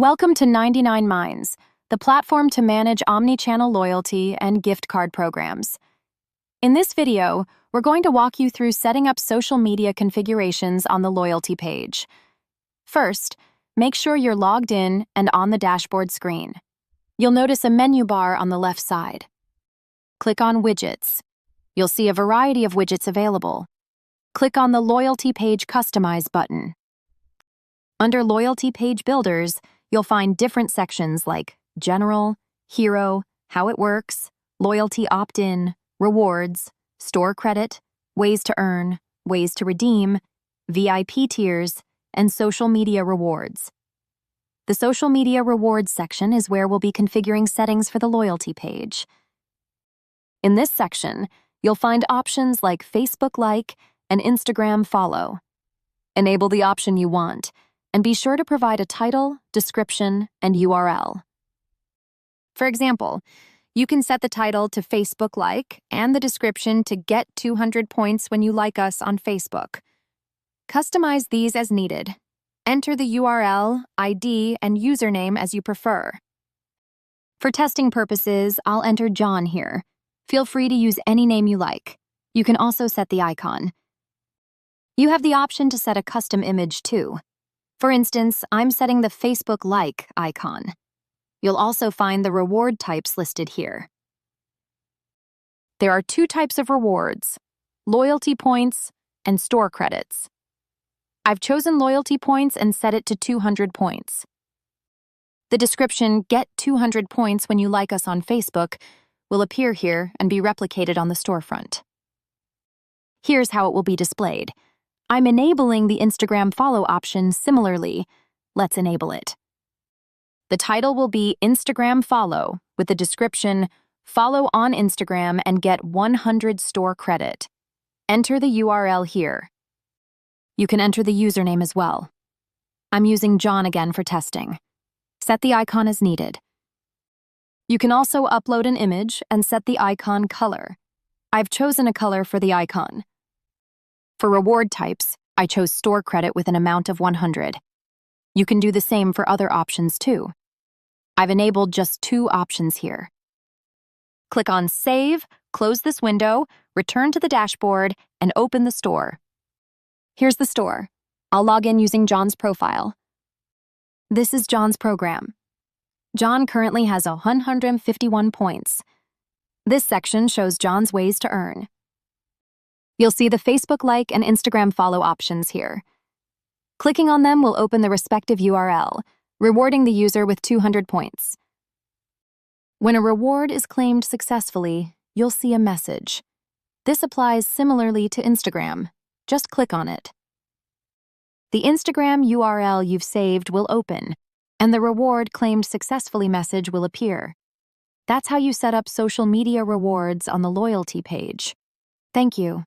Welcome to 99 Minds, the platform to manage omni-channel loyalty and gift card programs. In this video, we're going to walk you through setting up social media configurations on the loyalty page. First, make sure you're logged in and on the dashboard screen. You'll notice a menu bar on the left side. Click on Widgets. You'll see a variety of widgets available. Click on the Loyalty Page Customize button. Under Loyalty Page Builders, you'll find different sections like General, Hero, How It Works, Loyalty Opt-in, Rewards, Store Credit, Ways to Earn, Ways to Redeem, VIP Tiers, and Social Media Rewards. The Social Media Rewards section is where we'll be configuring settings for the loyalty page. In this section, you'll find options like Facebook Like and Instagram Follow. Enable the option you want, and be sure to provide a title, description, and URL. For example, you can set the title to Facebook Like and the description to Get 200 points when you like us on Facebook. Customize these as needed. Enter the URL, ID, and username as you prefer. For testing purposes, I'll enter John here. Feel free to use any name you like. You can also set the icon. You have the option to set a custom image too. For instance, I'm setting the Facebook Like icon. You'll also find the reward types listed here. There are two types of rewards: loyalty points and store credits. I've chosen loyalty points and set it to 200 points. The description, Get 200 points when you like us on Facebook, will appear here and be replicated on the storefront. Here's how it will be displayed. I'm enabling the Instagram Follow option similarly. Let's enable it. The title will be Instagram Follow with the description, Follow on Instagram and get 100 store credit. Enter the URL here. You can enter the username as well. I'm using John again for testing. Set the icon as needed. You can also upload an image and set the icon color. I've chosen a color for the icon. For reward types, I chose store credit with an amount of 100. You can do the same for other options too. I've enabled just two options here. Click on Save, close this window, return to the dashboard, and open the store. Here's the store. I'll log in using John's profile. This is John's program. John currently has 151 points. This section shows John's ways to earn. You'll see the Facebook Like and Instagram Follow options here. Clicking on them will open the respective URL, rewarding the user with 200 points. When a reward is claimed successfully, you'll see a message. This applies similarly to Instagram. Just click on it. The Instagram URL you've saved will open, and the reward claimed successfully message will appear. That's how you set up social media rewards on the loyalty page. Thank you.